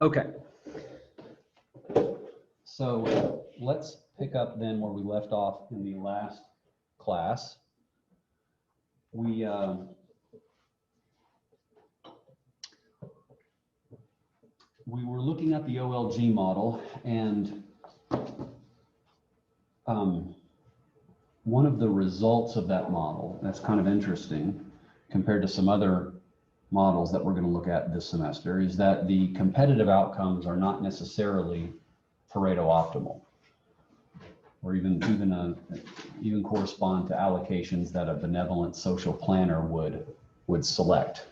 Okay. So let's pick up then where we left off in the last class. We were looking at the OLG model, and one of the results of that model that's kind of interesting compared to some other models that we're going to look at this semester is that the competitive outcomes are not necessarily Pareto optimal, or even correspond to allocations that a benevolent social planner would select,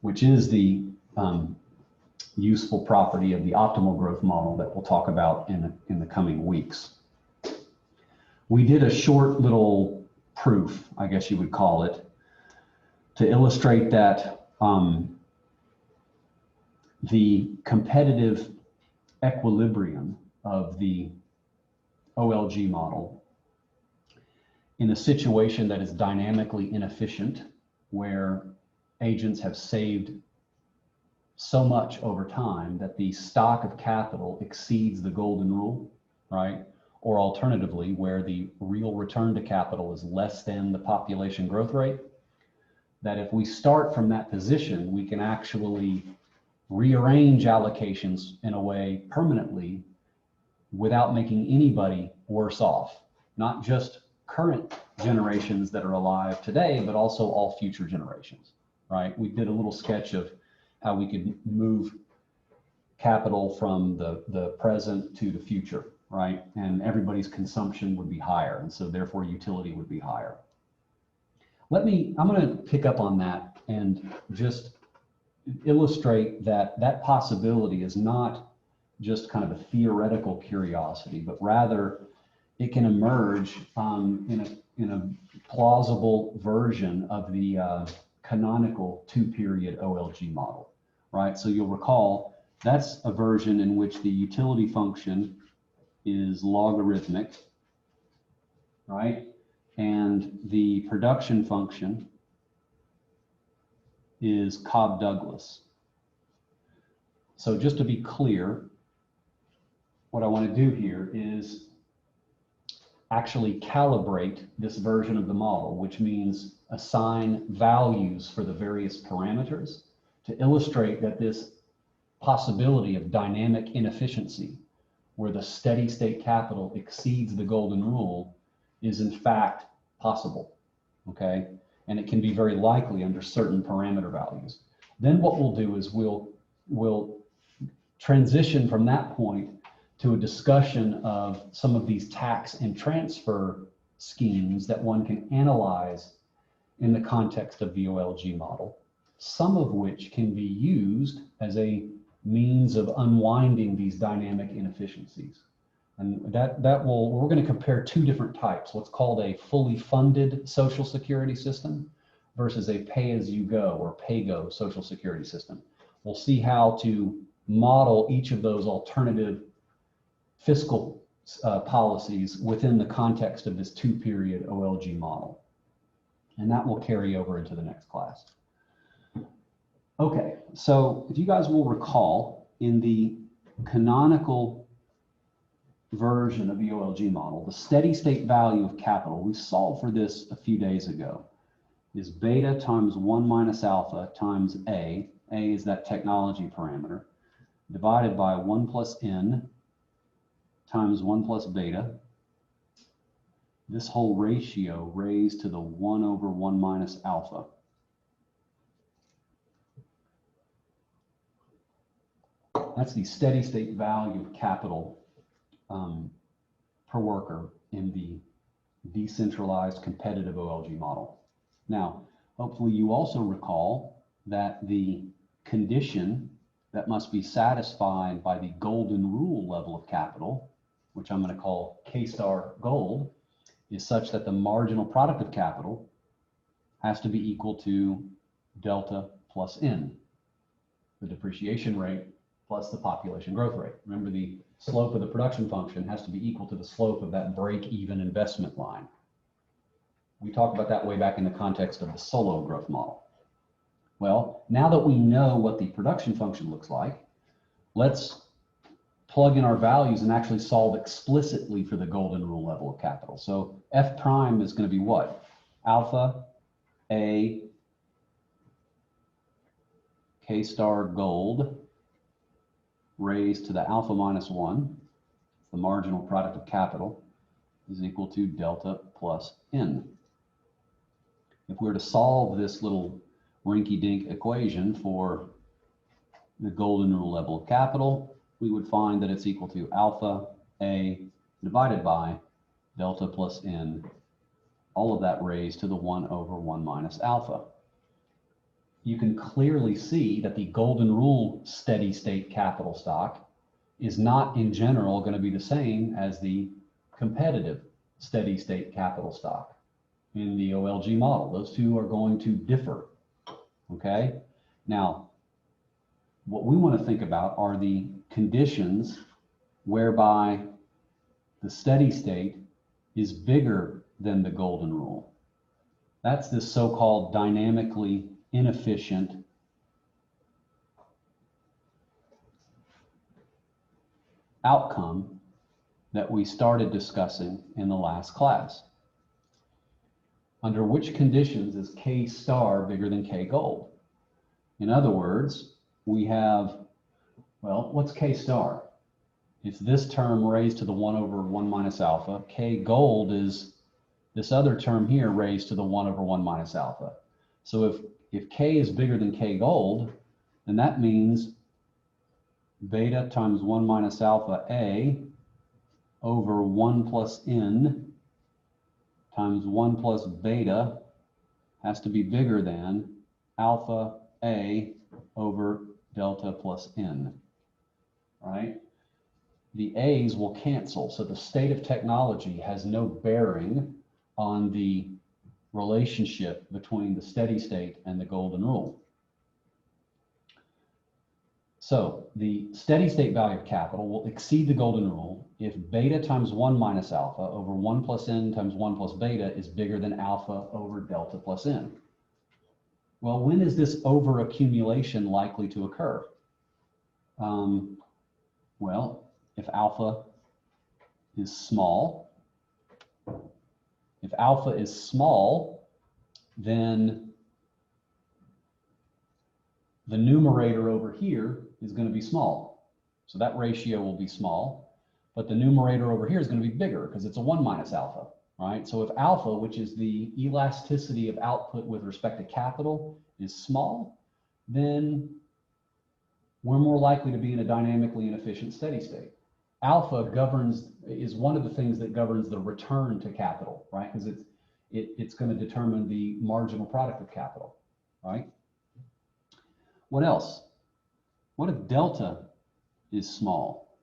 which is the useful property of the optimal growth model that we'll talk about in the coming weeks. We did a short little proof, I guess you would call it, to illustrate that the competitive equilibrium of the OLG model in a situation that is dynamically inefficient, where agents have saved so much over time that the stock of capital exceeds the golden rule, right? Or alternatively, where the real return to capital is less than the population growth rate, that if we start from that position, we can actually rearrange allocations in a way permanently without making anybody worse off, not just current generations that are alive today, but also all future generations, right? We did a little sketch of how we could move capital from the present to the future, right? And everybody's consumption would be higher, and so therefore utility would be higher. I'm going to pick up on that and just illustrate that that possibility is not just kind of a theoretical curiosity, but rather it can emerge in a plausible version of the canonical two-period OLG model, right? So you'll recall that's a version in which the utility function is logarithmic, right? And the production function is Cobb-Douglas. So just to be clear, what I want to do here is actually calibrate this version of the model, which means assign values for the various parameters to illustrate that this possibility of dynamic inefficiency, where the steady state capital exceeds the golden rule, is in fact possible, okay? And it can be very likely under certain parameter values. Then what we'll do is we'll transition from that point to a discussion of some of these tax and transfer schemes that one can analyze in the context of the OLG model, some of which can be used as a means of unwinding these dynamic inefficiencies. And we're going to compare two different types, what's called a fully funded Social Security system versus a pay-as-you-go or pay-go Social Security system. We'll see how to model each of those alternative fiscal policies within the context of this two-period OLG model. And that will carry over into the next class. Okay, so if you guys will recall, in the canonical version of the OLG model, the steady state value of capital, we solved for this a few days ago, is beta times 1 minus alpha times A. A is that technology parameter, divided by 1 plus n times 1 plus beta. This whole ratio raised to the 1 over 1 minus alpha. That's the steady state value of capital per worker in the decentralized competitive OLG model. Now, hopefully you also recall that the condition that must be satisfied by the golden rule level of capital, which I'm going to call K-star gold, is such that the marginal product of capital has to be equal to delta plus n, the depreciation rate plus the population growth rate. Remember, the slope of the production function has to be equal to the slope of that break-even investment line. We talked about that way back in the context of the solo growth model. Well, now that we know what the production function looks like, let's plug in our values and actually solve explicitly for the golden rule level of capital. So F prime is going to be what? Alpha A K star gold raised to the alpha minus 1, the marginal product of capital, is equal to delta plus N. If we were to solve this little rinky-dink equation for the golden rule level of capital, we would find that it's equal to alpha A divided by delta plus N, all of that raised to the 1 over 1 minus alpha. You can clearly see that the golden rule steady state capital stock is not in general going to be the same as the competitive steady state capital stock in the OLG model. Those two are going to differ. Okay? Now, what we want to think about are the conditions whereby the steady state is bigger than the golden rule. That's this so-called dynamically inefficient outcome that we started discussing in the last class. Under which conditions is K star bigger than K gold? In other words, we have, well, what's K star? It's this term raised to the 1 over 1 minus alpha. K gold is this other term here raised to the 1 over 1 minus alpha. So if K is bigger than K gold, then that means beta times 1 minus alpha A over 1 plus N times 1 plus beta has to be bigger than alpha A over delta plus N, right? The A's will cancel, so the state of technology has no bearing on the relationship between the steady state and the golden rule. So the steady state value of capital will exceed the golden rule if beta times 1 minus alpha over 1 plus N times 1 plus beta is bigger than alpha over delta plus N. Well, when is this overaccumulation likely to occur? Well, if alpha is small, then the numerator over here is going to be small. So that ratio will be small, but the numerator over here is going to be bigger because it's a 1 minus alpha, right? So if alpha, which is the elasticity of output with respect to capital, is small, then we're more likely to be in a dynamically inefficient steady state. Alpha is one of the things that governs the return to capital, right? Because it's going to determine the marginal product of capital, right? What else? What if delta is small?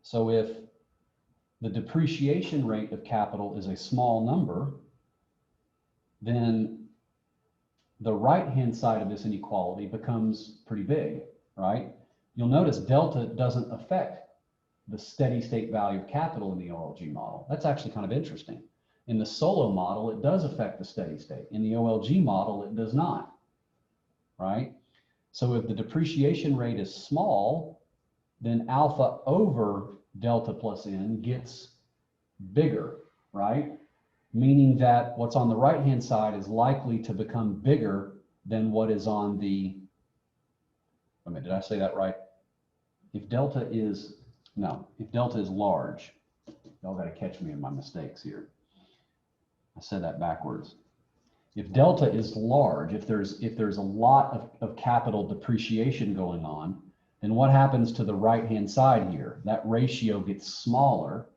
So if the depreciation rate of capital is a small number, then the right-hand side of this inequality becomes pretty big, right? You'll notice delta doesn't affect the steady state value of capital in the OLG model. That's actually kind of interesting. In the solo model, it does affect the steady state. In the OLG model, it does not, right? So if the depreciation rate is small, then alpha over delta plus N gets bigger, right? Meaning that what's on the right-hand side is likely to become bigger than what is on the, wait a minute, did I say that right? If delta is large, y'all got to catch me in my mistakes here. I said that backwards. If delta is large, if there's a lot of capital depreciation going on, then what happens to the right-hand side here? That ratio gets smaller,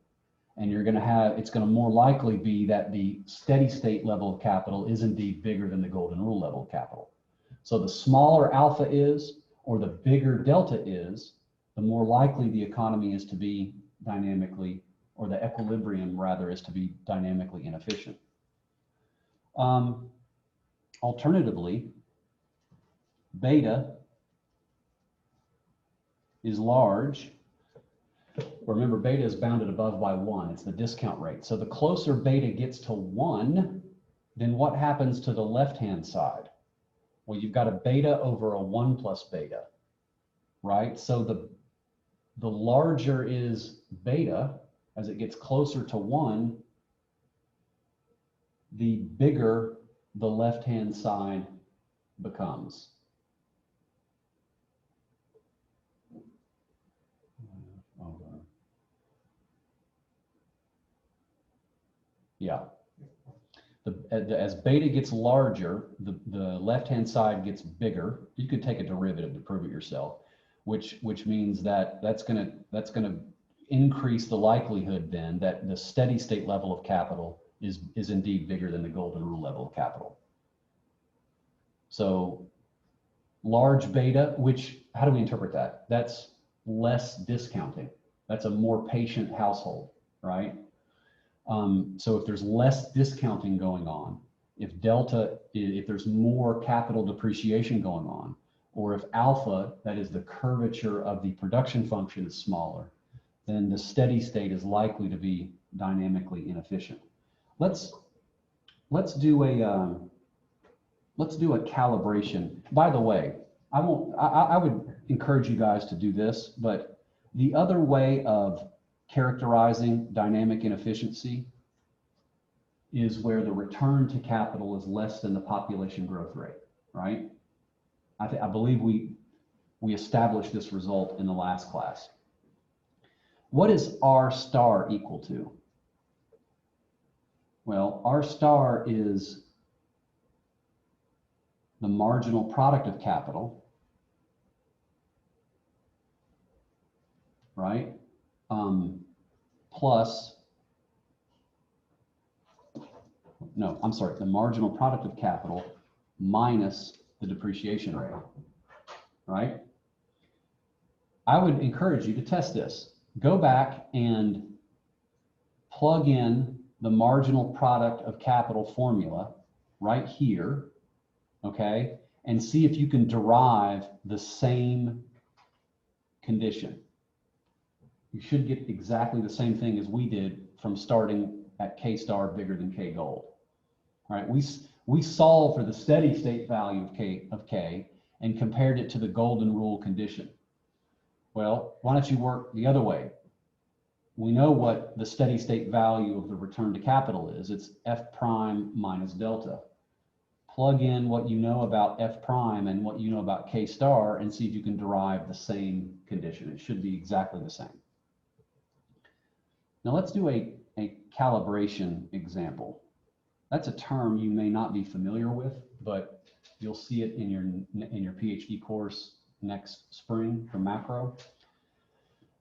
and it's going to more likely be that the steady state level of capital is indeed bigger than the golden rule level of capital. So the smaller alpha is, or the bigger delta is, the more likely the economy is to be dynamically, or the equilibrium rather, is to be dynamically inefficient. Alternatively, beta is large. Remember, beta is bounded above by 1. It's the discount rate. So the closer beta gets to 1, then what happens to the left-hand side? Well, you've got a beta over a 1 plus beta, right? So the larger is beta, as it gets closer to 1, the bigger the left-hand side becomes. Yeah. As beta gets larger, the left-hand side gets bigger. You could take a derivative to prove it yourself, which means that that's gonna increase the likelihood then that the steady state level of capital is indeed bigger than the golden rule level of capital. So large beta, how do we interpret that? That's less discounting. That's a more patient household, right? So if there's less discounting going on, if there's more capital depreciation going on, or if alpha, that is the curvature of the production function, is smaller, then the steady state is likely to be dynamically inefficient. Let's do a calibration. By the way, I would encourage you guys to do this, but the other way of characterizing dynamic inefficiency is where the return to capital is less than the population growth rate, right? I believe we established this result in the last class. What is R star equal to? Well, R star is the marginal product of capital, right? The marginal product of capital minus the depreciation rate, right? I would encourage you to test this. Go back and plug in the marginal product of capital formula right here, okay? And see if you can derive the same condition. You should get exactly the same thing as we did from starting at K star bigger than K gold. All right, we solved for the steady state value of K and compared it to the golden rule condition. Well, why don't you work the other way? We know what the steady state value of the return to capital is. It's F prime minus delta. Plug in what you know about F prime and what you know about K star and see if you can derive the same condition. It should be exactly the same. Now let's do a calibration example. That's a term you may not be familiar with, but you'll see it in your PhD course next spring for macro.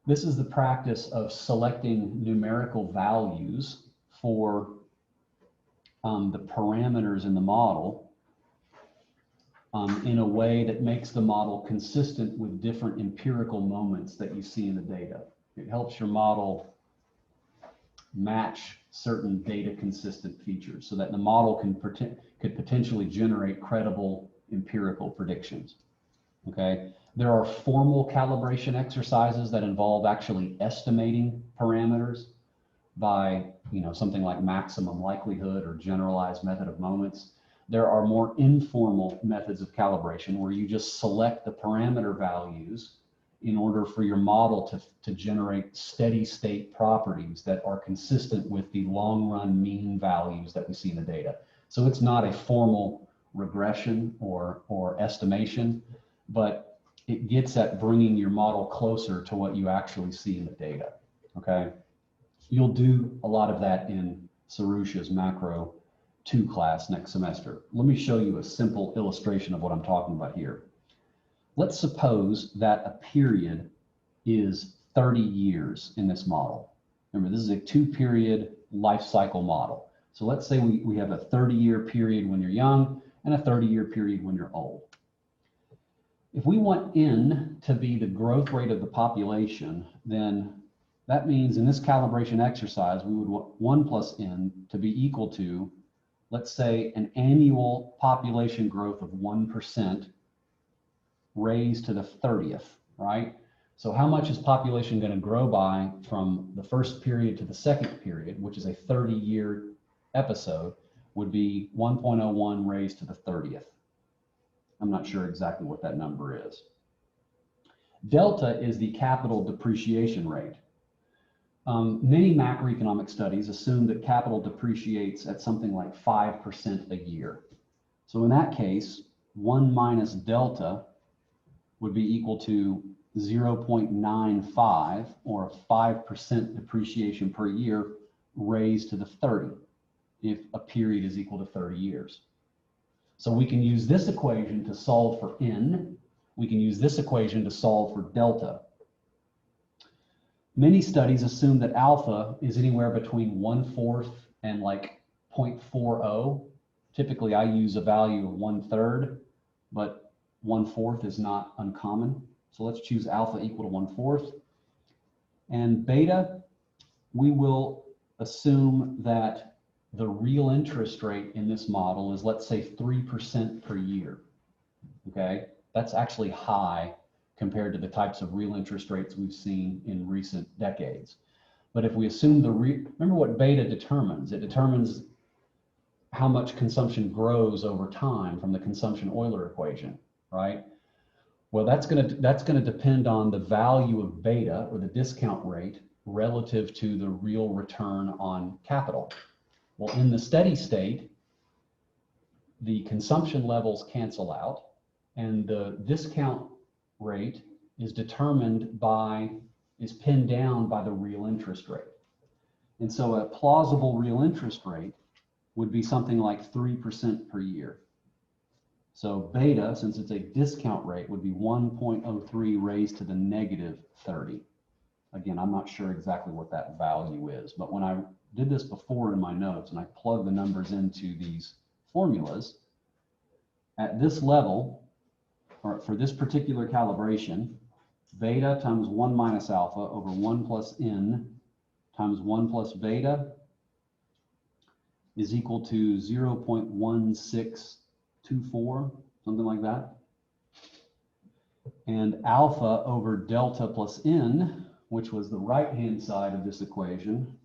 This is the practice of selecting numerical values for the parameters in the model in a way that makes the model consistent with different empirical moments that you see in the data. It helps your model match certain data consistent features so that the model could potentially generate credible empirical predictions. Okay, there are formal calibration exercises that involve actually estimating parameters by something like maximum likelihood or generalized method of moments. There are more informal methods of calibration where you just select the parameter values in order for your model to generate steady state properties that are consistent with the long run mean values that we see in the data. So it's not a formal regression or estimation, but it gets at bringing your model closer to what you actually see in the data, okay? You'll do a lot of that in Sarusha's Macro 2 class next semester. Let me show you a simple illustration of what I'm talking about here. Let's suppose that a period is 30 years in this model. Remember, this is a 2-period life cycle model. So let's say we have a 30-year period when you're young and a 30-year period when you're old. If we want N to be the growth rate of the population, then that means in this calibration exercise, we would want 1 plus N to be equal to, let's say, an annual population growth of 1% raised to the 30th, right? So how much is population going to grow by from the first period to the second period, which is a 30-year episode, would be 1.01 raised to the 30th. I'm not sure exactly what that number is. Delta is the capital depreciation rate. Many macroeconomic studies assume that capital depreciates at something like 5% a year. So in that case, 1 minus delta would be equal to 0.95, or 5% depreciation per year raised to the 30, if a period is equal to 30 years. So we can use this equation to solve for n. We can use this equation to solve for delta. Many studies assume that alpha is anywhere between 1/4 and like 0.40. Typically, I use a value of 1/3, but 1/4 is not uncommon. So let's choose alpha equal to 1/4. And beta, we will assume that the real interest rate in this model is, let's say, 3% per year. Okay, that's actually high compared to the types of real interest rates we've seen in recent decades. But if we assume remember what beta determines, it determines how much consumption grows over time from the consumption Euler equation, right? Well, that's gonna depend on the value of beta, or the discount rate, relative to the real return on capital. Well, in the steady state, the consumption levels cancel out, and the discount rate is pinned down by the real interest rate. And so a plausible real interest rate would be something like 3% per year. So beta, since it's a discount rate, would be 1.03 raised to the negative 30. Again, I'm not sure exactly what that value is, but when I did this before in my notes and I plugged the numbers into these formulas, at this level, or for this particular calibration, beta times 1 minus alpha over 1 plus n times 1 plus beta is equal to 0.1624, something like that. And alpha over delta plus n, which was the right-hand side of this equation,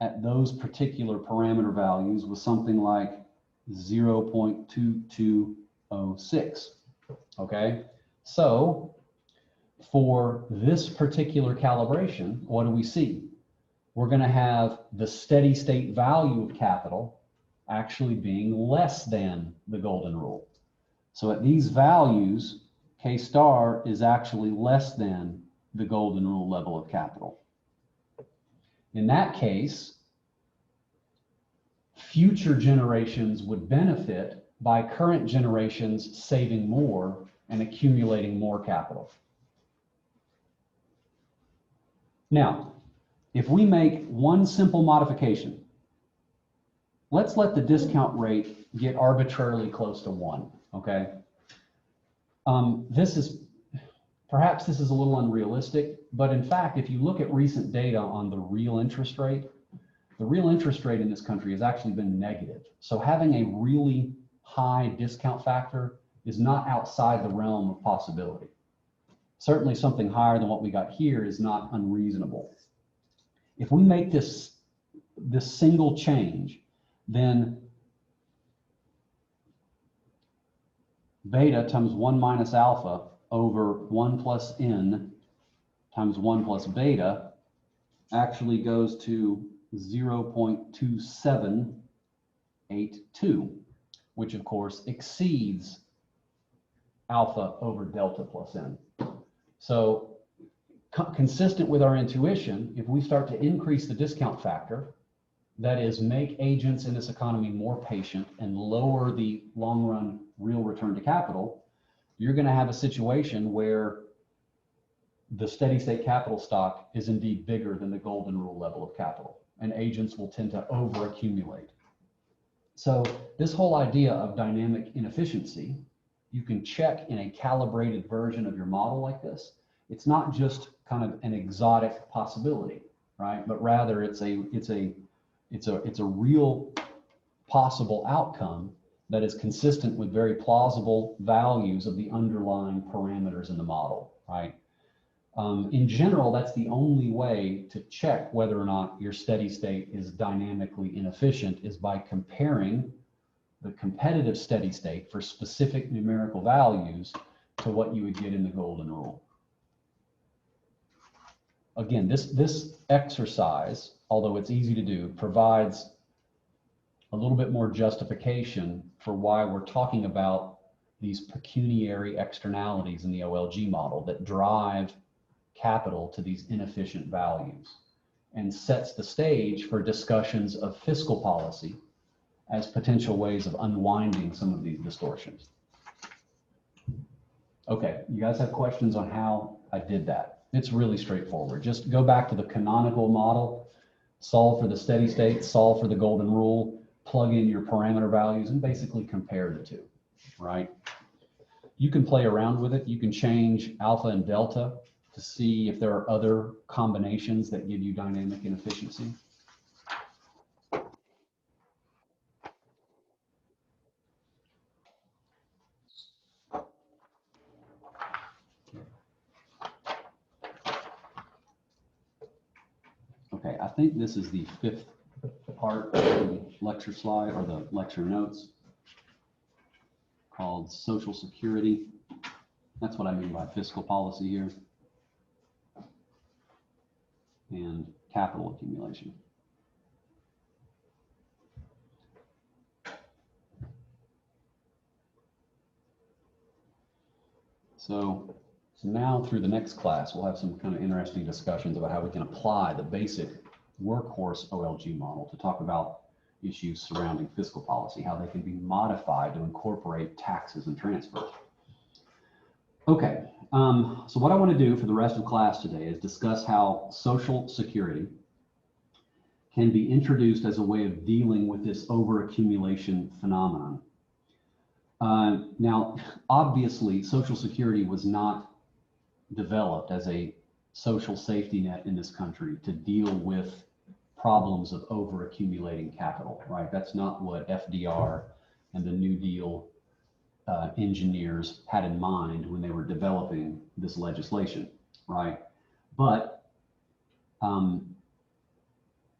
at those particular parameter values was something like 0.2206. Okay, so for this particular calibration, what do we see? We're going to have the steady state value of capital actually being less than the golden rule. So at these values, K star is actually less than the golden rule level of capital. In that case, future generations would benefit by current generations saving more and accumulating more capital. Now, if we make one simple modification, let's let the discount rate get arbitrarily close to 1, okay? Perhaps this is a little unrealistic, but in fact, if you look at recent data on the real interest rate, the real interest rate in this country has actually been negative. So having a really high discount factor is not outside the realm of possibility. Certainly something higher than what we got here is not unreasonable. If we make this single change, then beta times 1 minus alpha over 1 plus n times 1 plus beta actually goes to 0.2782, which of course exceeds alpha over delta plus n. So consistent with our intuition, if we start to increase the discount factor, that is, make agents in this economy more patient and lower the long run real return to capital, you're going to have a situation where the steady state capital stock is indeed bigger than the golden rule level of capital, and agents will tend to over accumulate. So this whole idea of dynamic inefficiency, you can check in a calibrated version of your model like this. It's not just kind of an exotic possibility, right? But rather it's a real possible outcome that is consistent with very plausible values of the underlying parameters in the model, right? In general, that's the only way to check whether or not your steady state is dynamically inefficient, is by comparing the competitive steady state for specific numerical values to what you would get in the golden rule. Again, this exercise, although it's easy to do, provides a little bit more justification for why we're talking about these pecuniary externalities in the OLG model that drive capital to these inefficient values, and sets the stage for discussions of fiscal policy as potential ways of unwinding some of these distortions. Okay, you guys have questions on how I did that? It's really straightforward. Just go back to the canonical model, solve for the steady state, solve for the golden rule, plug in your parameter values, and basically compare the two, right? You can play around with it. You can change alpha and delta to see if there are other combinations that give you dynamic inefficiency. Okay, I think this is the 5th part of the lecture slide or the lecture notes called Social Security. That's what I mean by fiscal policy here. And capital accumulation. So now through the next class, we'll have some kind of interesting discussions about how we can apply the basic workhorse OLG model to talk about issues surrounding fiscal policy, how they can be modified to incorporate taxes and transfers. Okay, so what I want to do for the rest of class today is discuss how Social Security can be introduced as a way of dealing with this overaccumulation phenomenon. Now, obviously, Social Security was not developed as a social safety net in this country to deal with problems of overaccumulating capital, right? That's not what FDR and the New Deal engineers had in mind when they were developing this legislation, right? But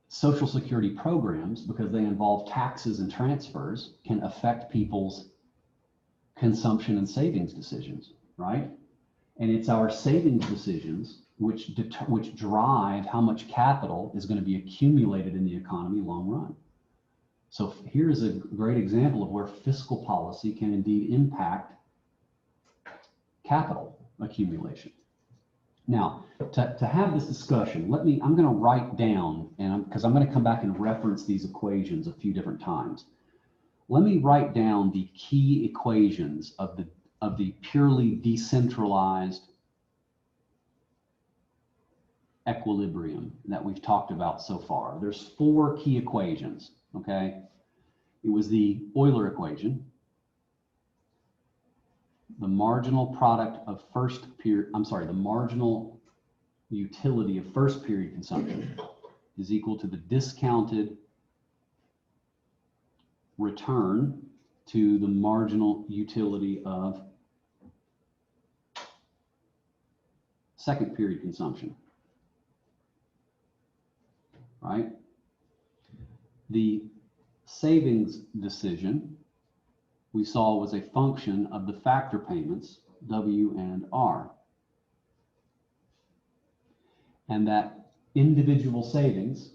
Social Security programs, because they involve taxes and transfers, can affect people's consumption and savings decisions, right? And it's our savings decisions which drive how much capital is going to be accumulated in the economy long run. So here's a great example of where fiscal policy can indeed impact capital accumulation. Now, to have this discussion, I'm going to write down, and because I'm going to come back and reference these equations a few different times. Let me write down the key equations of the purely decentralized equilibrium that we've talked about so far. There's 4 key equations, okay? It was the Euler equation, the marginal product of the marginal utility of first period consumption is equal to the discounted return to the marginal utility of second period consumption, right? The savings decision we saw was a function of the factor payments, W and R. And that individual savings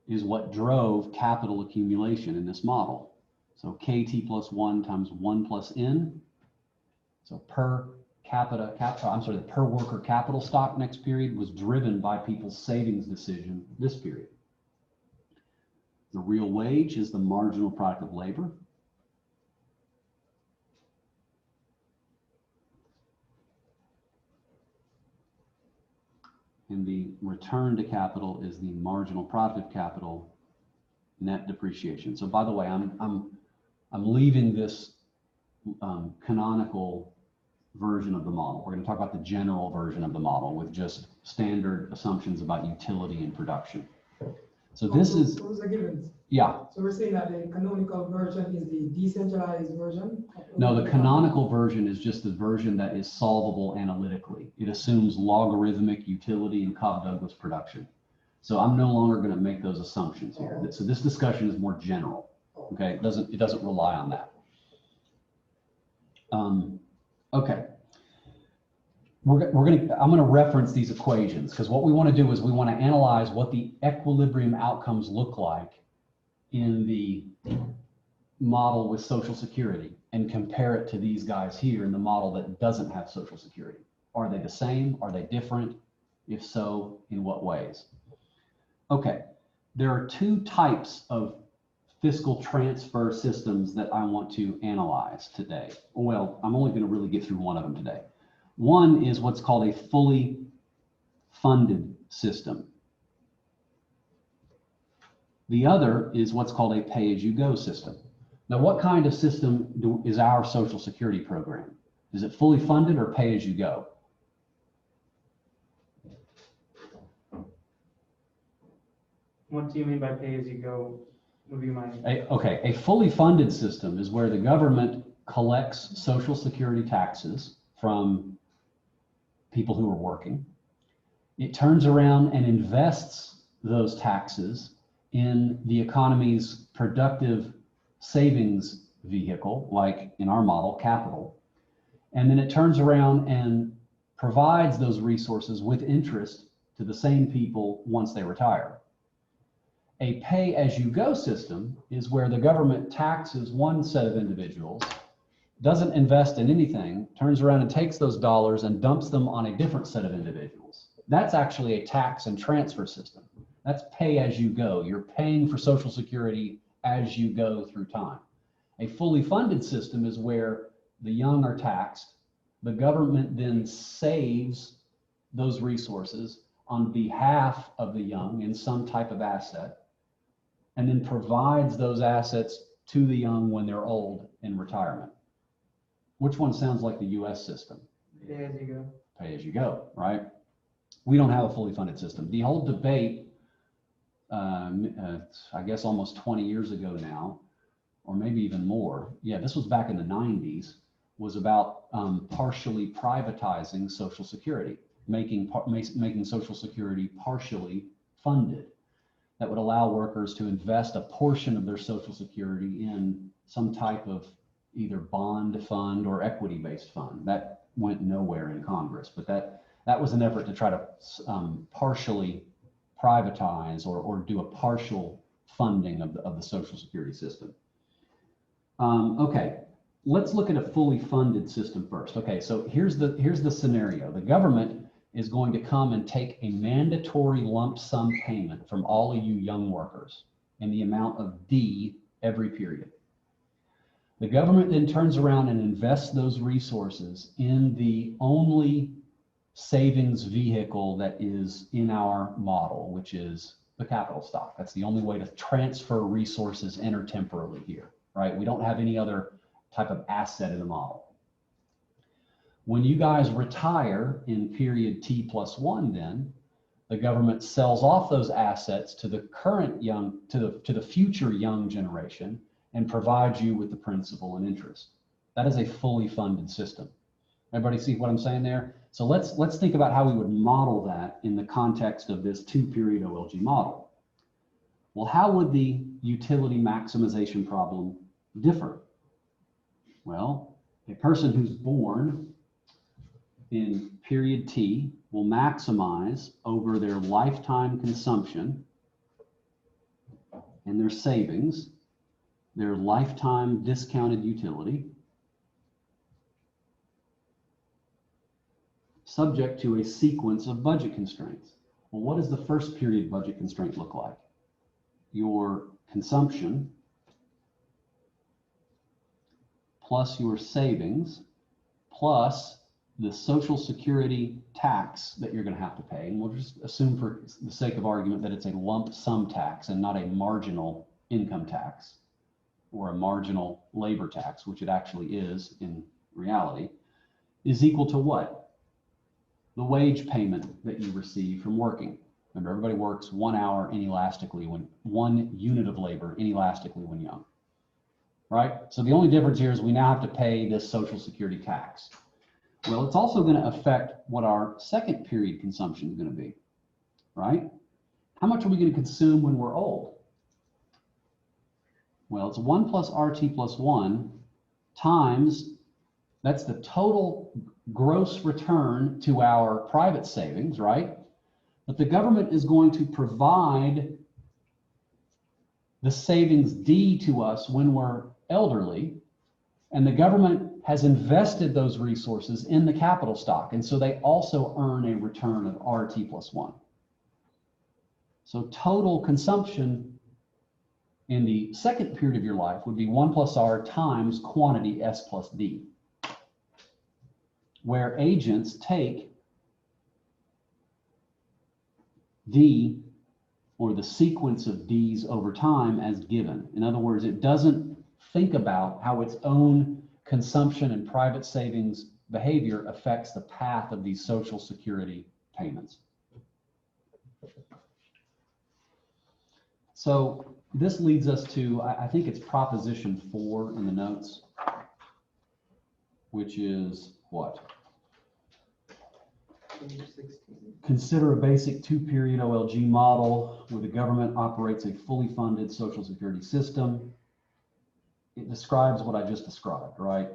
is what drove capital accumulation in this model. So KT plus 1 times 1 plus N. So the per worker capital stock next period was driven by people's savings decision this period. The real wage is the marginal product of labor. And the return to capital is the marginal product of capital net depreciation. So by the way, I'm leaving this canonical version of the model. We're going to talk about the general version of the model with just standard assumptions about utility and production. So this is those are givens. Yeah. So we're saying that the canonical version is the decentralized version? No, the canonical version is just the version that is solvable analytically. It assumes logarithmic utility and Cobb-Douglas production. So I'm no longer going to make those assumptions here. So this discussion is more general. Okay, it doesn't rely on that. Okay. I'm going to reference these equations because what we want to do is we want to analyze what the equilibrium outcomes look like in the model with Social Security and compare it to these guys here in the model that doesn't have Social Security. Are they the same? Are they different? If so, in what ways? Okay, there are two types of fiscal transfer systems that I want to analyze today. Well, I'm only going to really get through one of them today. One is what's called a fully funded system. The other is what's called a pay-as-you-go system. Now, what kind of system is our Social Security program? Is it fully funded or pay-as-you-go? What do you mean by pay-as-you-go? Would be my... Okay, a fully funded system is where the government collects Social Security taxes from people who are working. It turns around and invests those taxes in the economy's productive savings vehicle, like in our model, capital. And then it turns around and provides those resources with interest to the same people once they retire. A pay-as-you-go system is where the government taxes one set of individuals, doesn't invest in anything, turns around and takes those dollars and dumps them on a different set of individuals. That's actually a tax and transfer system. That's pay-as-you-go. You're paying for Social Security as you go through time. A fully funded system is where the young are taxed. The government then saves those resources on behalf of the young in some type of asset, and then provides those assets to the young when they're old in retirement. Which one sounds like the US system? Pay-as-you-go. Pay-as-you-go, right? We don't have a fully funded system. The whole debate, I guess almost 20 years ago now, or maybe even more, yeah, this was back in the 90s, was about partially privatizing Social Security, making Social Security partially funded. That would allow workers to invest a portion of their Social Security in some type of either bond fund or equity-based fund. That went nowhere in Congress, but that was an effort to try to partially privatize or do a partial funding of the Social Security system. Okay, let's look at a fully funded system first. Okay, so here's the scenario. The government is going to come and take a mandatory lump sum payment from all of you young workers in the amount of D every period. The government then turns around and invests those resources in the only savings vehicle that is in our model, which is the capital stock. That's the only way to transfer resources intertemporally here, right? We don't have any other type of asset in the model. When you guys retire in period T+1, then the government sells off those assets to the current young, to the future young generation, and provides you with the principal and interest. That is a fully funded system. Everybody see what I'm saying there? So let's think about how we would model that in the context of this 2-period OLG model. Well, how would the utility maximization problem differ? Well, a person who's born in period T will maximize over their lifetime consumption and their savings, their lifetime discounted utility, subject to a sequence of budget constraints. Well, what does the first period budget constraint look like? Your consumption plus your savings plus the Social Security tax that you're going to have to pay. And we'll just assume for the sake of argument that it's a lump sum tax and not a marginal income tax or a marginal labor tax, which it actually is in reality, is equal to what? The wage payment that you receive from working. Remember, everybody works 1 hour inelastically when 1 unit of labor inelastically when young, right? So the only difference here is we now have to pay this Social Security tax. Well, it's also going to affect what our second period consumption is going to be, right? How much are we going to consume when we're old? Well, it's 1 plus RT plus 1 times That's the total gross return to our private savings, right? But the government is going to provide the savings D to us when we're elderly, and the government has invested those resources in the capital stock, and so they also earn a return of RT plus 1. So total consumption in the second period of your life would be 1 plus R times quantity S plus D, where agents take D, or the sequence of D's over time, as given. In other words, it doesn't think about how its own consumption and private savings behavior affects the path of these Social Security payments. So this leads us to, I think it's proposition 4 in the notes, which is what? Consider a basic 2-period OLG model where the government operates a fully funded Social Security system. It describes what I just described, right?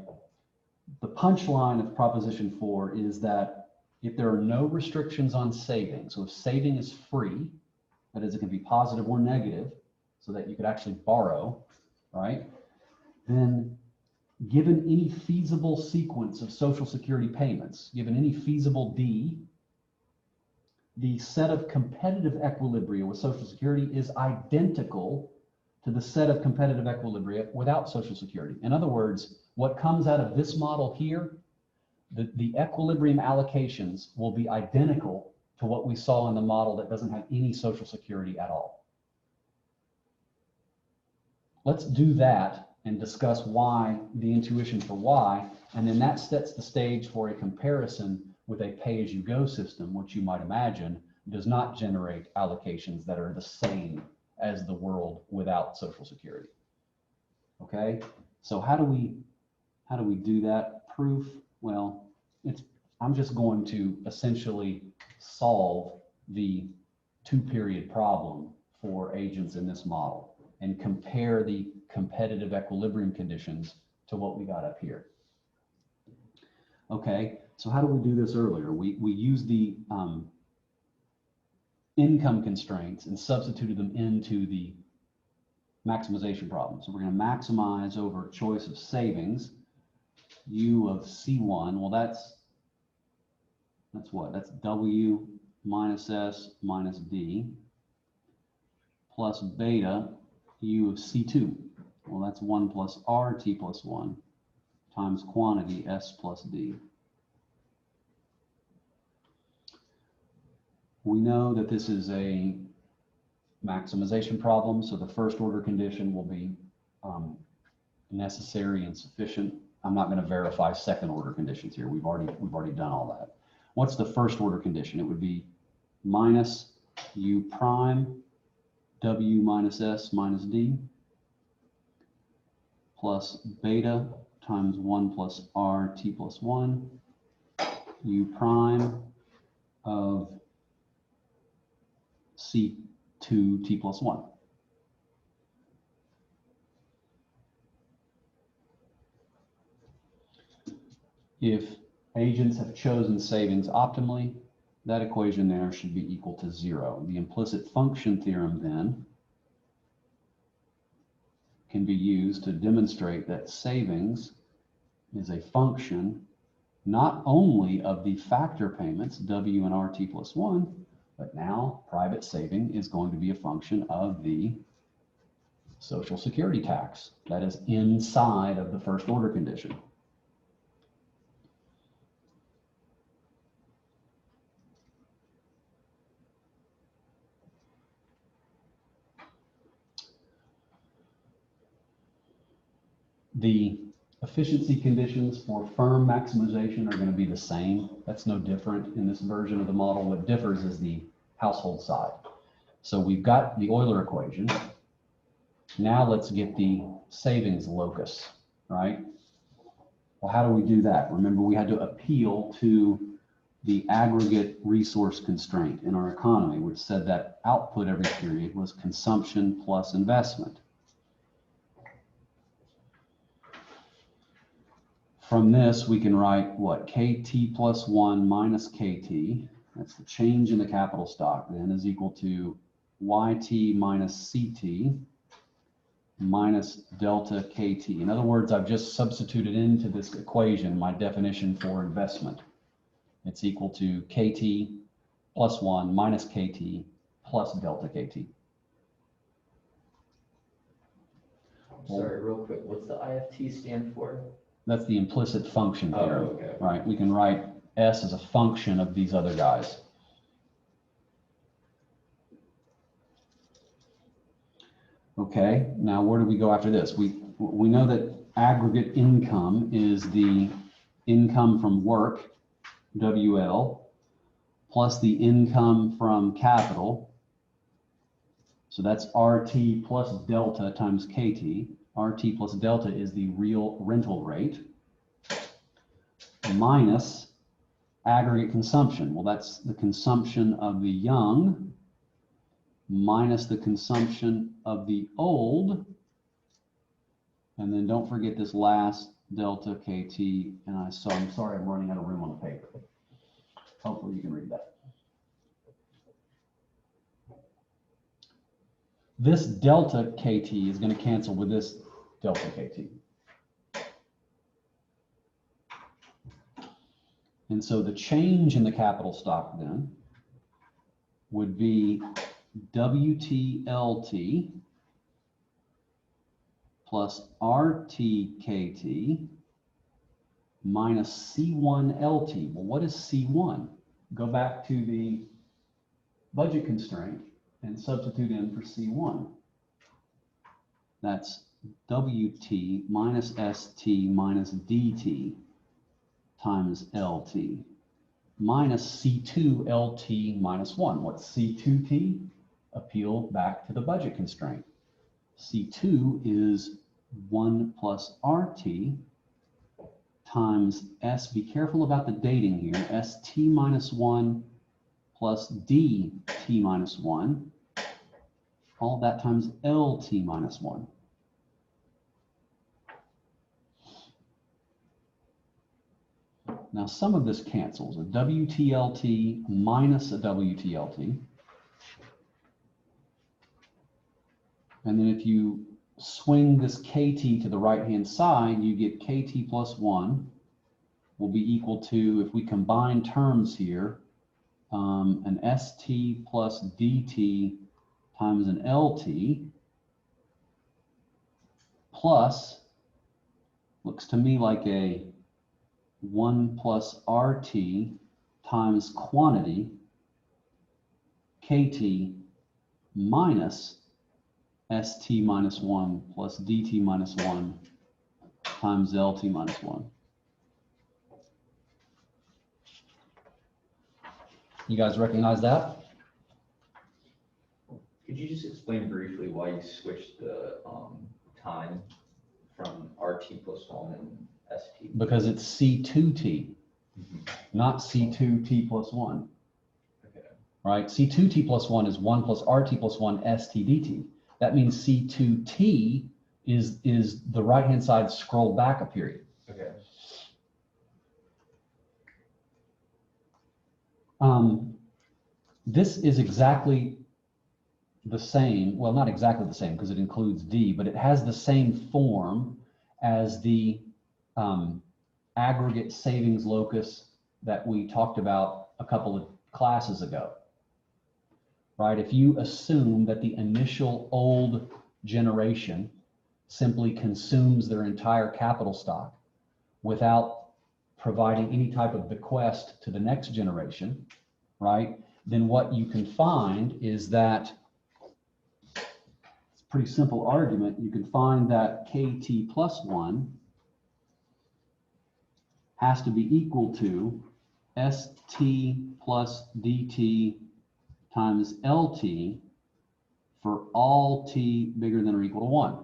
The punchline of proposition 4 is that if there are no restrictions on saving, so if saving is free, that is, it can be positive or negative, so that you could actually borrow, right? Then given any feasible sequence of Social Security payments, given any feasible D, the set of competitive equilibria with Social Security is identical to the set of competitive equilibria without Social Security. In other words, what comes out of this model here, the equilibrium allocations will be identical to what we saw in the model that doesn't have any Social Security at all. Let's do that and discuss why, the intuition for why, and then that sets the stage for a comparison with a pay-as-you-go system, which you might imagine does not generate allocations that are the same as the world without Social Security. Okay, so how do we do that? Proof? Well, I'm just going to essentially solve the 2-period problem for agents in this model and compare the competitive equilibrium conditions to what we got up here. Okay, so how do we do this earlier? We use the income constraints and substituted them into the maximization problem. So we're going to maximize over choice of savings, U of C1. Well, that's what? That's W minus S minus D plus beta U of C2. Well, that's 1 plus RT plus 1 times quantity S plus D. We know that this is a maximization problem, so the first order condition will be necessary and sufficient. I'm not going to verify second order conditions here. We've already done all that. What's the first order condition? It would be minus U prime W minus S minus D plus beta times 1 plus RT plus 1 U prime of C2 T plus 1. If agents have chosen savings optimally, that equation there should be equal to 0. The implicit function theorem then can be used to demonstrate that savings is a function not only of the factor payments, W and RT plus 1, but now private saving is going to be a function of the Social Security tax that is inside of the first order condition. The efficiency conditions for firm maximization are going to be the same. That's no different in this version of the model. What differs is the household side. So we've got the Euler equation. Now let's get the savings locus, right? Well, how do we do that? Remember, we had to appeal to the aggregate resource constraint in our economy, which said that output every period was consumption plus investment. From this, we can write what? KT plus 1 minus KT. That's the change in the capital stock then is equal to YT minus CT minus delta KT. In other words, I've just substituted into this equation my definition for investment. It's equal to KT plus 1 minus KT plus delta KT. Sorry, real quick, what's the IFT stand for? That's the implicit function Oh, here, okay. right? We can write S as a function of these other guys. Okay, now where do we go after this? We know that aggregate income is the income from work, WL, plus the income from capital. So that's RT plus delta times KT. RT plus delta is the real rental rate, minus aggregate consumption. Well, that's the consumption of the young minus the consumption of the old. And then don't forget this last delta KT. And I'm sorry, I'm running out of room on the paper. Hopefully you can read that. This delta KT is going to cancel with this delta KT. And so the change in the capital stock then would be WTLT plus RTKT minus C1LT. Well, what is C1? Go back to the budget constraint and substitute in for C1. That's WT minus ST minus DT times LT minus C2 LT minus 1. What's C2T? Appeal back to the budget constraint. C2 is 1 plus RT times S, be careful about the dating here, ST minus 1 plus DT minus 1, all that times LT minus 1. Now some of this cancels, a WTLT minus a WTLT. And then if you swing this KT to the right-hand side, you get KT plus 1 will be equal to, if we combine terms here, an ST plus DT times an LT plus, looks to me like a 1 plus RT times quantity KT minus ST minus 1 plus DT minus 1 times LT minus 1. You guys recognize that? Could you just explain briefly why you switched the time from RT plus 1 and ST? Because it's C2T, not C2T plus 1. Okay. Right? C2T plus 1 is 1 plus RT plus 1 ST DT. That means C2T is the right-hand side scroll back a period. Okay. This is exactly the same, well, not exactly the same because it includes D, but it has the same form as the aggregate savings locus that we talked about a couple of classes ago. Right? If you assume that the initial old generation simply consumes their entire capital stock without providing any type of bequest to the next generation, right? Then what you can find is that, it's a pretty simple argument, you can find that KT plus 1 has to be equal to ST plus DT times LT for all T bigger than or equal to 1.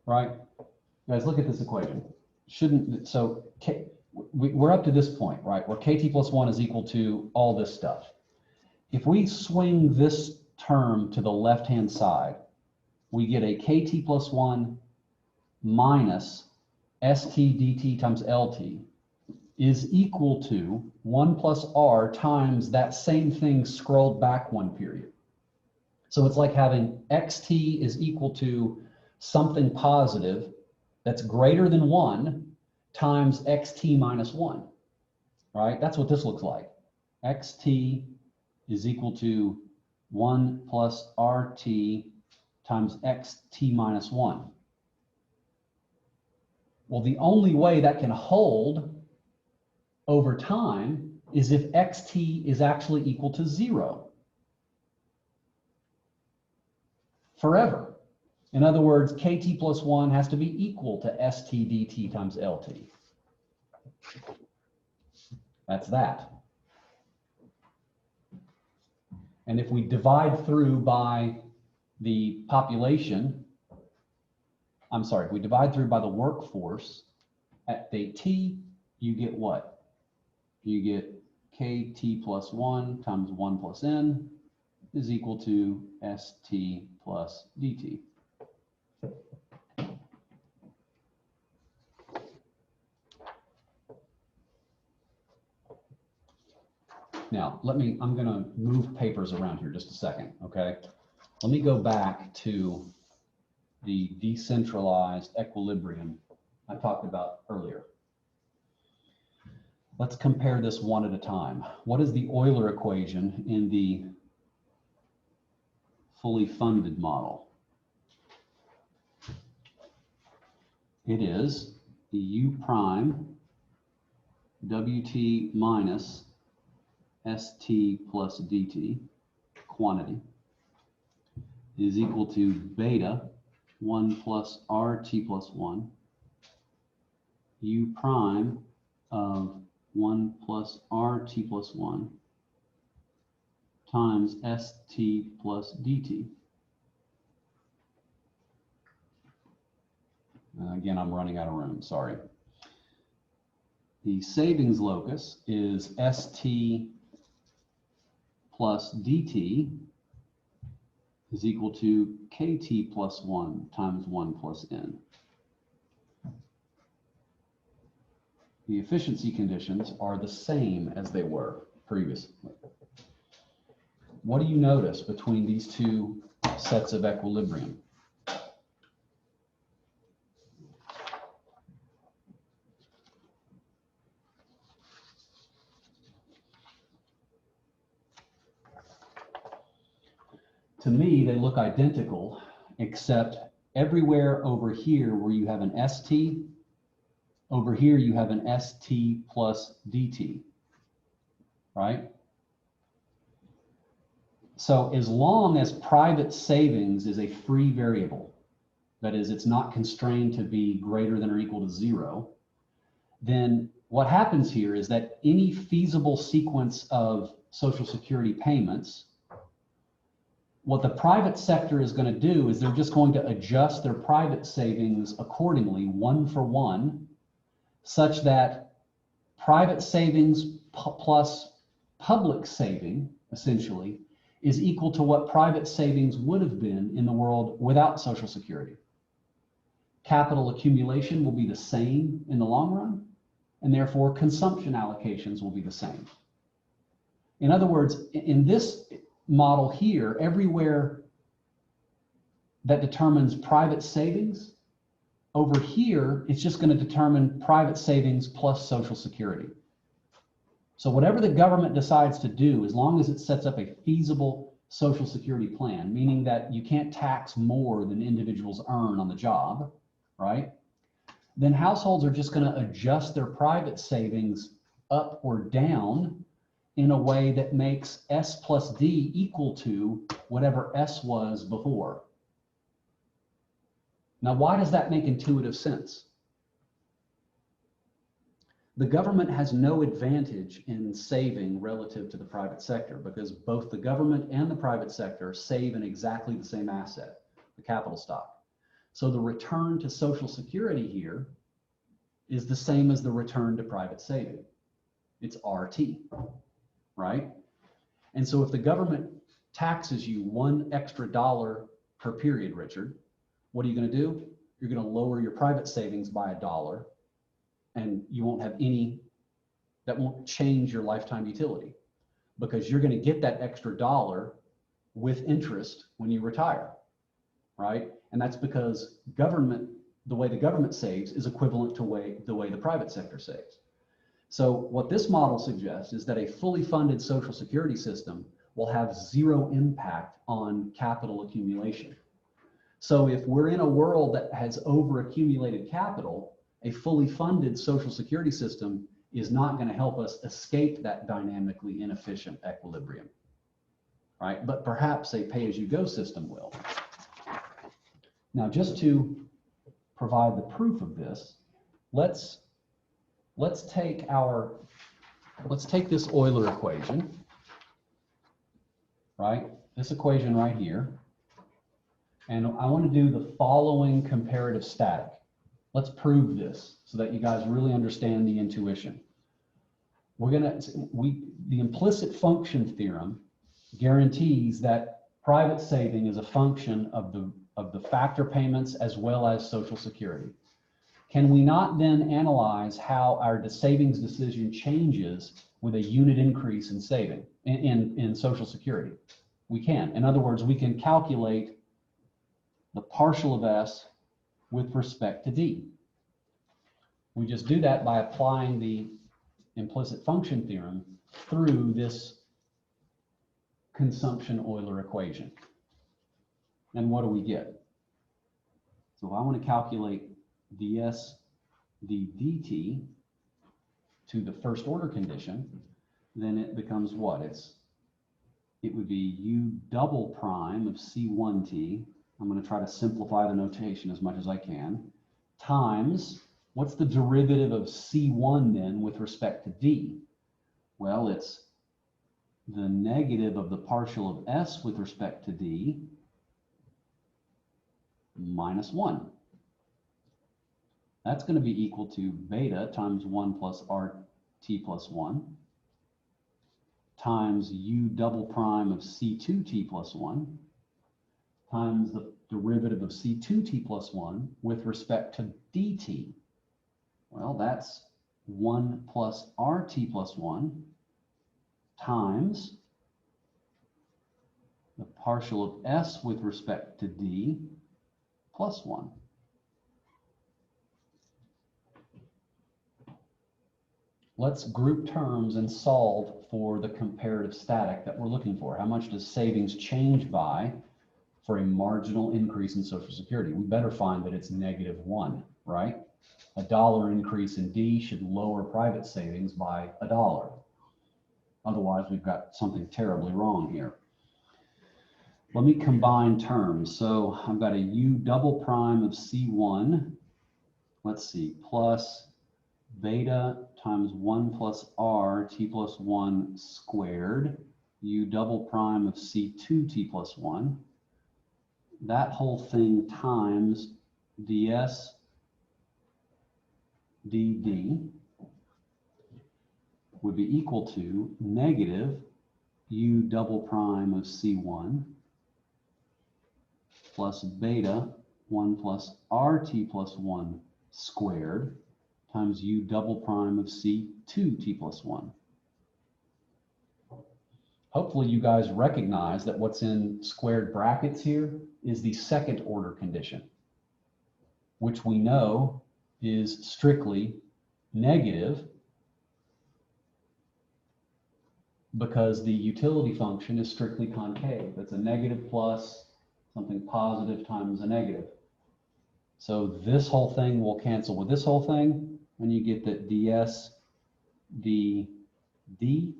Right? Guys, look at this equation. We're up to this point, right, where KT plus 1 is equal to all this stuff. If we swing this term to the left-hand side, we get a KT plus 1 minus ST dt times LT is equal to 1 plus R times that same thing scrolled back one period. So it's like having XT is equal to something positive that's greater than 1 times XT minus 1, right? That's what this looks like. XT is equal to 1 plus RT times XT minus 1. Well, the only way that can hold over time is if XT is actually equal to 0 forever. In other words, KT plus 1 has to be equal to ST dt times LT. That's that. And if we divide through by the population, if we divide through by the workforce at the T, you get what? You get KT plus 1 times 1 plus N is equal to ST plus DT. Now, I'm going to move papers around here just a second, okay? Let me go back to the decentralized equilibrium I talked about earlier. Let's compare this one at a time. What is the Euler equation in the fully funded model? It is the U prime WT minus ST plus DT quantity is equal to beta 1 plus RT plus 1 U prime of 1 plus RT plus 1 times ST plus DT. Again, I'm running out of room, sorry. The savings locus is ST plus DT is equal to KT plus 1 times 1 plus N. The efficiency conditions are the same as they were previously. What do you notice between these two sets of equilibrium? To me, they look identical, except everywhere over here where you have an ST, over here you have an ST plus DT, right? So as long as private savings is a free variable, that is, it's not constrained to be greater than or equal to 0, then what happens here is that any feasible sequence of Social Security payments, what the private sector is going to do is they're just going to adjust their private savings accordingly, 1 for 1, such that private savings plus public saving, essentially, is equal to what private savings would have been in the world without Social Security. Capital accumulation will be the same in the long run, and therefore consumption allocations will be the same. In other words, in this model here, everywhere that determines private savings, over here, it's just going to determine private savings plus Social Security. So whatever the government decides to do, as long as it sets up a feasible Social Security plan, meaning that you can't tax more than individuals earn on the job, right? Then households are just going to adjust their private savings up or down in a way that makes S plus D equal to whatever S was before. Now, why does that make intuitive sense? The government has no advantage in saving relative to the private sector because both the government and the private sector save in exactly the same asset, the capital stock. So the return to Social Security here is the same as the return to private saving. It's RT, right? And so if the government taxes you $1 extra per period, Richard, what are you going to do? you're going to lower your private savings by $1, and you won't have any, that won't change your lifetime utility, because you're going to get that extra $1 with interest when you retire, right? And that's because government, the way the government saves is equivalent to the way the private sector saves. So what this model suggests is that a fully funded Social Security system will have zero impact on capital accumulation. So if we're in a world that has overaccumulated capital, a fully funded Social Security system is not going to help us escape that dynamically inefficient equilibrium, right? But perhaps a pay-as-you-go system will. Now, just to provide the proof of this, let's take this Euler equation, right? This equation right here. And I want to do the following comparative static. Let's prove this so that you guys really understand the intuition. The implicit function theorem guarantees that private saving is a function of the factor payments as well as Social Security. Can we not then analyze how our savings decision changes with a unit increase in saving in Social Security? We can. In other words, we can calculate the partial of S with respect to D. We just do that by applying the implicit function theorem through this consumption Euler equation. And what do we get? So if I want to calculate ds d dt to the first order condition, then it becomes what? It would be u double prime of c1t. I'm going to try to simplify the notation as much as I can, times, what's the derivative of C1 then with respect to D? Well, it's the negative of the partial of S with respect to D minus 1. That's going to be equal to beta times 1 plus RT plus 1 times U double prime of C2T plus 1 times the derivative of C2T plus 1 with respect to dt. Well, that's 1 plus RT plus 1 times the partial of S with respect to D plus 1. Let's group terms and solve for the comparative static that we're looking for. How much does savings change by for a marginal increase in Social Security? We better find that it's -1, right? A $1 increase in D should lower private savings by $1. Otherwise, we've got something terribly wrong here. Let me combine terms. So I've got a U double prime of C1, let's see, plus beta times 1 plus R T plus 1 squared, U double prime of C2T plus 1. That whole thing times ds dd would be equal to negative U double prime of C1 plus beta 1 plus RT plus 1 squared times U double prime of C2T plus 1. Hopefully you guys recognize that what's in squared brackets here is the second order condition, which we know is strictly negative because the utility function is strictly concave. It's a negative plus something positive times a negative. So this whole thing will cancel with this whole thing, and you get that ds dd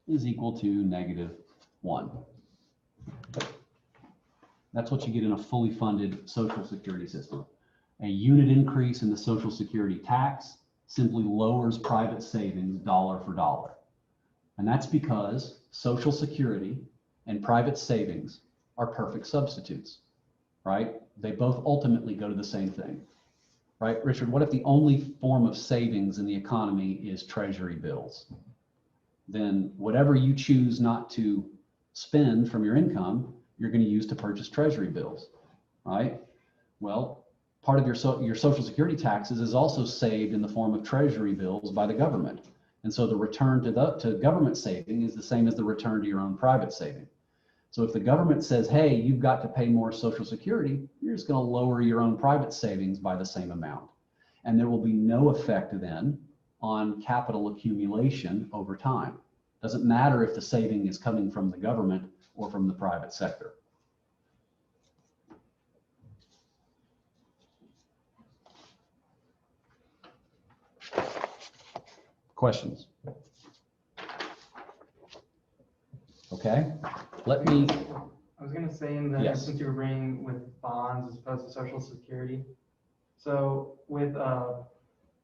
is equal to -1. That's what you get in a fully funded Social Security system. A unit increase in the Social Security tax simply lowers private savings dollar for dollar. And that's because Social Security and private savings are perfect substitutes, right? They both ultimately go to the same thing, right? Richard, what if the only form of savings in the economy is treasury bills? Then whatever you choose not to spend from your income, you're going to use to purchase treasury bills, right? Well, part of your Social Security taxes is also saved in the form of treasury bills by the government. And so the return to government saving is the same as the return to your own private saving. So if the government says, hey, you've got to pay more Social Security, you're just going to lower your own private savings by the same amount. And there will be no effect then on capital accumulation over time. Doesn't matter if the saving is coming from the government or from the private sector. Questions? Okay, let me. I was gonna say in the Yes. instance you were bringing with bonds as opposed to Social Security. So with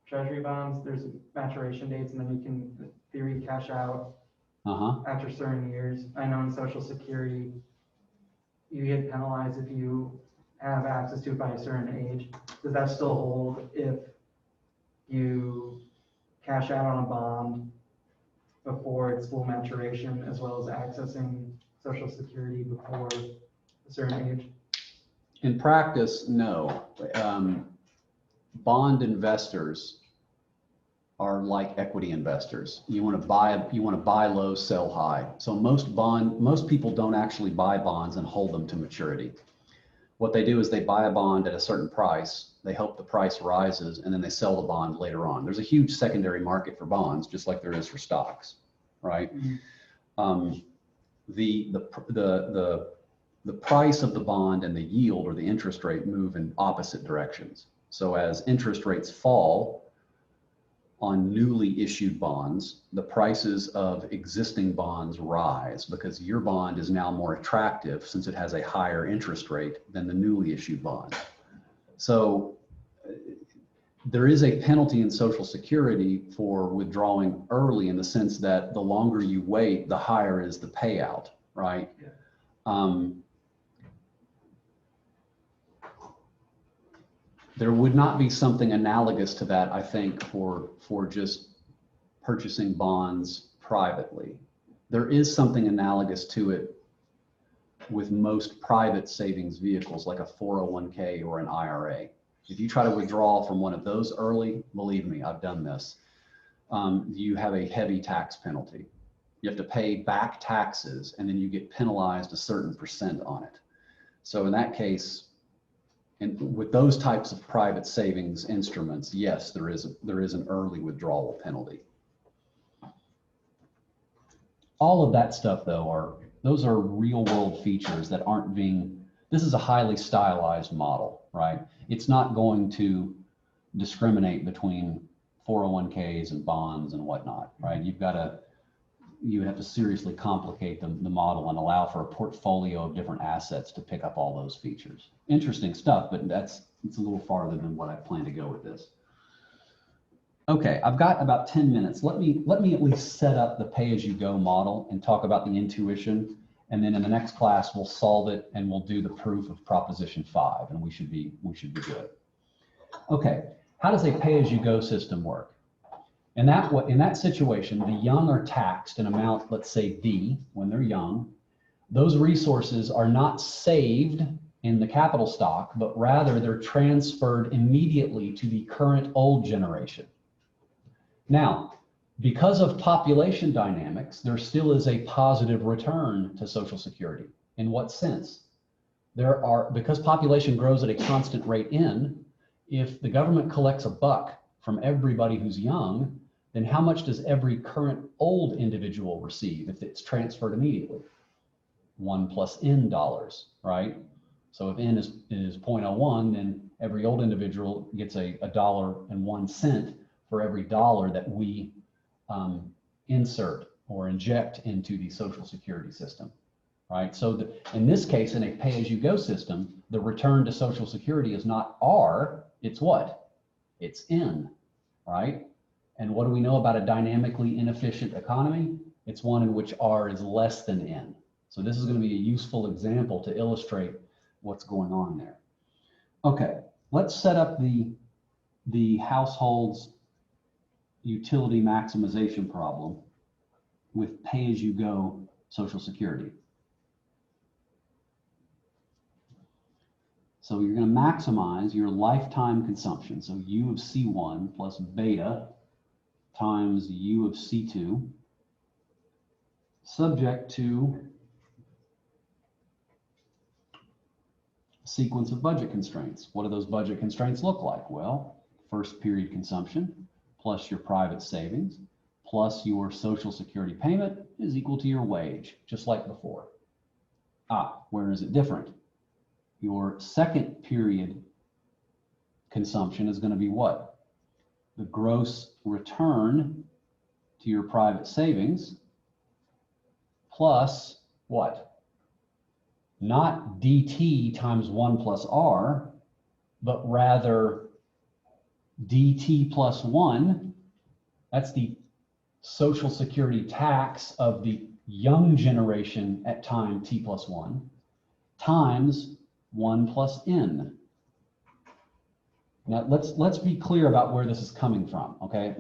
treasury bonds, there's maturation dates, and then you can, in theory, cash out after certain years. I know in Social Security, you get penalized if you have access to it by a certain age. Does that still hold if you cash out on a bond before its full maturation, as well as accessing Social Security before a certain age? In practice, no. Bond investors are like equity investors. You want to buy low, sell high. So most people don't actually buy bonds and hold them to maturity. What they do is they buy a bond at a certain price, they hope the price rises, and then they sell the bond later on. There's a huge secondary market for bonds, just like there is for stocks, right? Mm-hmm. The price of the bond and the yield or the interest rate move in opposite directions. So as interest rates fall on newly issued bonds, the prices of existing bonds rise because your bond is now more attractive since it has a higher interest rate than the newly issued bond. So there is a penalty in Social Security for withdrawing early in the sense that the longer you wait, the higher is the payout, right? Yeah. There would not be something analogous to that, I think, for just purchasing bonds privately. There is something analogous to it with most private savings vehicles, like a 401k or an IRA. If you try to withdraw from one of those early, believe me, I've done this, you have a heavy tax penalty. You have to pay back taxes, and then you get penalized a certain percent on it. So in that case, and with those types of private savings instruments, yes, there is an early withdrawal penalty. All of that stuff, though, those are real world features that aren't being. This is a highly stylized model, right? It's not going to discriminate between 401ks and bonds and whatnot, right? You have to seriously complicate the model and allow for a portfolio of different assets to pick up all those features. Interesting stuff, but it's a little farther than what I plan to go with this. Okay, I've got about 10 minutes. Let me at least set up the pay-as-you-go model and talk about the intuition. And then in the next class, we'll solve it and we'll do the proof of proposition 5, and we should be good. Okay, how does a pay-as-you-go system work? In that situation, the young are taxed an amount, let's say D, when they're young. Those resources are not saved in the capital stock, but rather they're transferred immediately to the current old generation. Now, because of population dynamics, there still is a positive return to Social Security. In what sense? Because population grows at a constant rate if the government collects $1 from everybody who's young, then how much does every current old individual receive if it's transferred immediately? 1 plus N dollars, right? So if N is 0.01, then every old individual gets a $1.01 for every dollar that we insert or inject into the Social Security system, right? So in this case, in a pay-as-you-go system, the return to Social Security is not R, it's what? It's N, right? And what do we know about a dynamically inefficient economy? It's one in which R is less than N. So this is going to be a useful example to illustrate what's going on there. Okay, let's set up the household's utility maximization problem with pay-as-you-go Social Security. So you're going to maximize your lifetime consumption. So U of C1 plus beta times U of C2, subject to a sequence of budget constraints. What do those budget constraints look like? Well, first period consumption plus your private savings plus your Social Security payment is equal to your wage, just like before. Where is it different? Your second period consumption is going to be what? The gross return to your private savings plus what? Not DT times 1 plus R, but rather DT plus 1. That's the Social Security tax of the young generation at time T plus 1 times 1 plus N. Now let's be clear about where this is coming from, okay?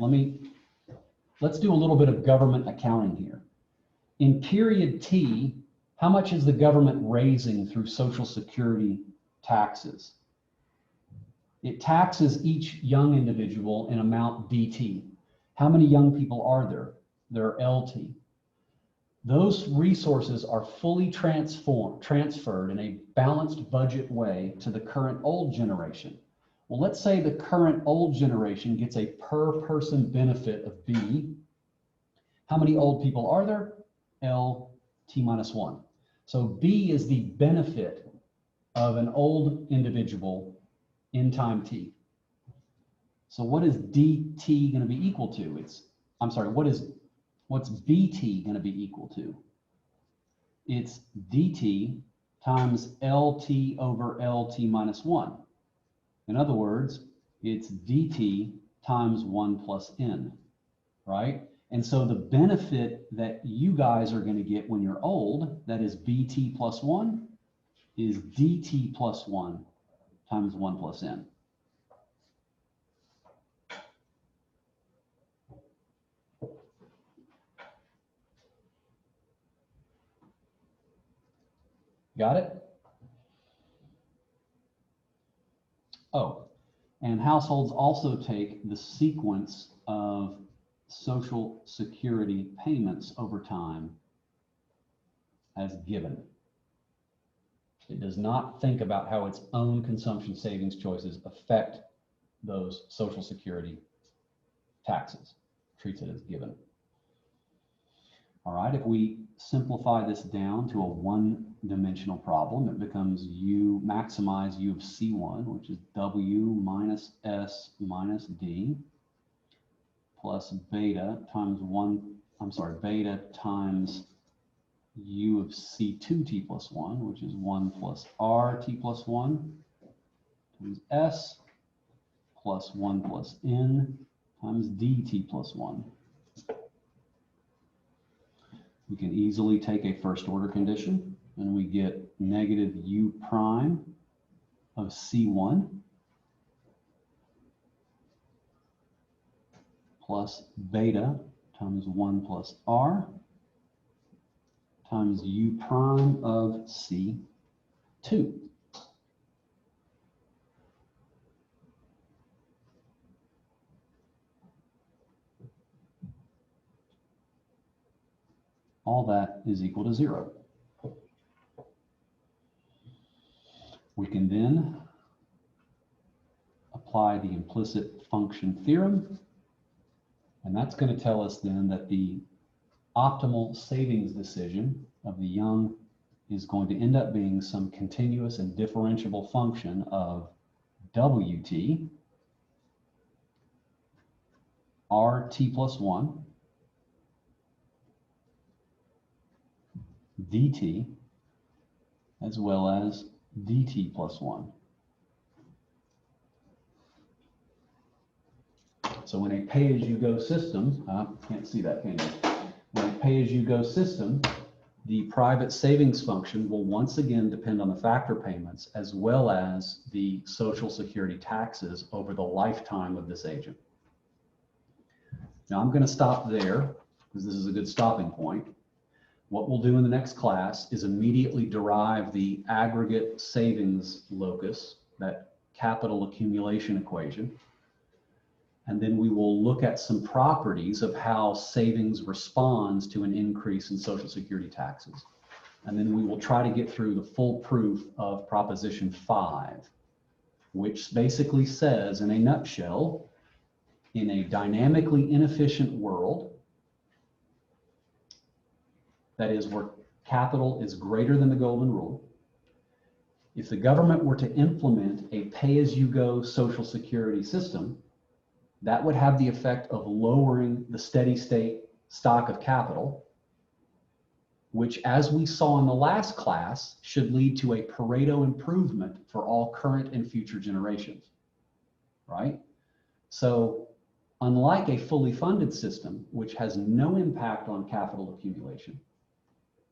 Let's do a little bit of government accounting here. In period T, how much is the government raising through Social Security taxes? It taxes each young individual in amount DT. How many young people are there? There are LT. Those resources are fully transferred in a balanced budget way to the current old generation. Well, let's say the current old generation gets a per person benefit of B. How many old people are there? LT minus 1. So B is the benefit of an old individual in time T. So what is DT going to be equal to? What's BT going to be equal to? It's DT times LT over LT minus 1. In other words, it's DT times 1 plus N, right? And so the benefit that you guys are going to get when you're old, that is BT plus 1, is DT plus 1 times 1 plus N. Got it? Oh, and households also take the sequence of Social Security payments over time as given. It does not think about how its own consumption savings choices affect those Social Security taxes. Treats it as given. All right, if we simplify this down to a one-dimensional problem, it becomes maximize U of C1, which is W minus S minus D plus beta times beta times U of C2 T plus 1, which is 1 plus R T plus 1 times S plus 1 plus N times DT plus 1. We can easily take a first order condition and we get negative U prime of C1 plus beta times 1 plus R times U prime of C2. All that is equal to 0. We can then apply the implicit function theorem, and that's going to tell us then that the optimal savings decision of the young is going to end up being some continuous and differentiable function of WT, RT plus 1, DT, as well as DT plus 1. So in a pay-as-you-go system, can't see that, can you? In a pay-as-you-go system, the private savings function will once again depend on the factor payments as well as the Social Security taxes over the lifetime of this agent. Now I'm going to stop there because this is a good stopping point. What we'll do in the next class is immediately derive the aggregate savings locus, that capital accumulation equation. And then we will look at some properties of how savings responds to an increase in Social Security taxes. And then we will try to get through the full proof of Proposition 5, which basically says, in a nutshell, in a dynamically inefficient world, that is where capital is greater than the golden rule, if the government were to implement a pay-as-you-go Social Security system, that would have the effect of lowering the steady state stock of capital, which, as we saw in the last class, should lead to a Pareto improvement for all current and future generations, right? So unlike a fully funded system, which has no impact on capital accumulation,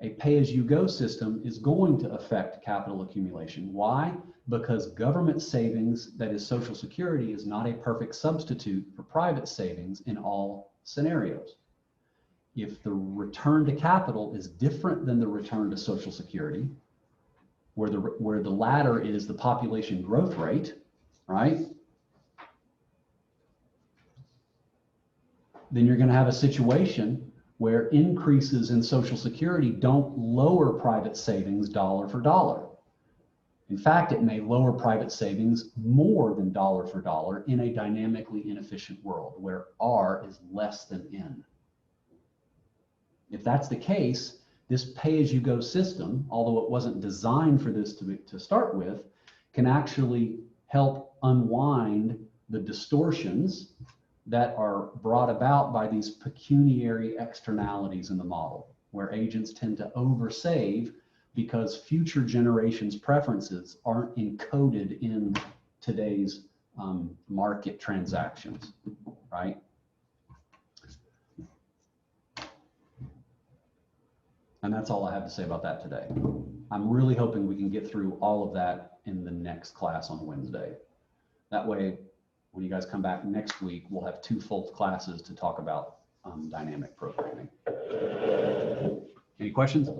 a pay-as-you-go system is going to affect capital accumulation. Why? Because government savings, that is Social Security, is not a perfect substitute for private savings in all scenarios. If the return to capital is different than the return to Social Security, where the latter is the population growth rate, right? Then you're going to have a situation where increases in Social Security don't lower private savings dollar for dollar. In fact, it may lower private savings more than dollar for dollar in a dynamically inefficient world where R is less than N. If that's the case, this pay-as-you-go system, although it wasn't designed for this to start with, can actually help unwind the distortions that are brought about by these pecuniary externalities in the model, where agents tend to oversave because future generations' preferences aren't encoded in today's market transactions, right? And that's all I have to say about that today. I'm really hoping we can get through all of that in the next class on Wednesday. That way, when you guys come back next week, we'll have 2 full classes to talk about dynamic programming. Any questions?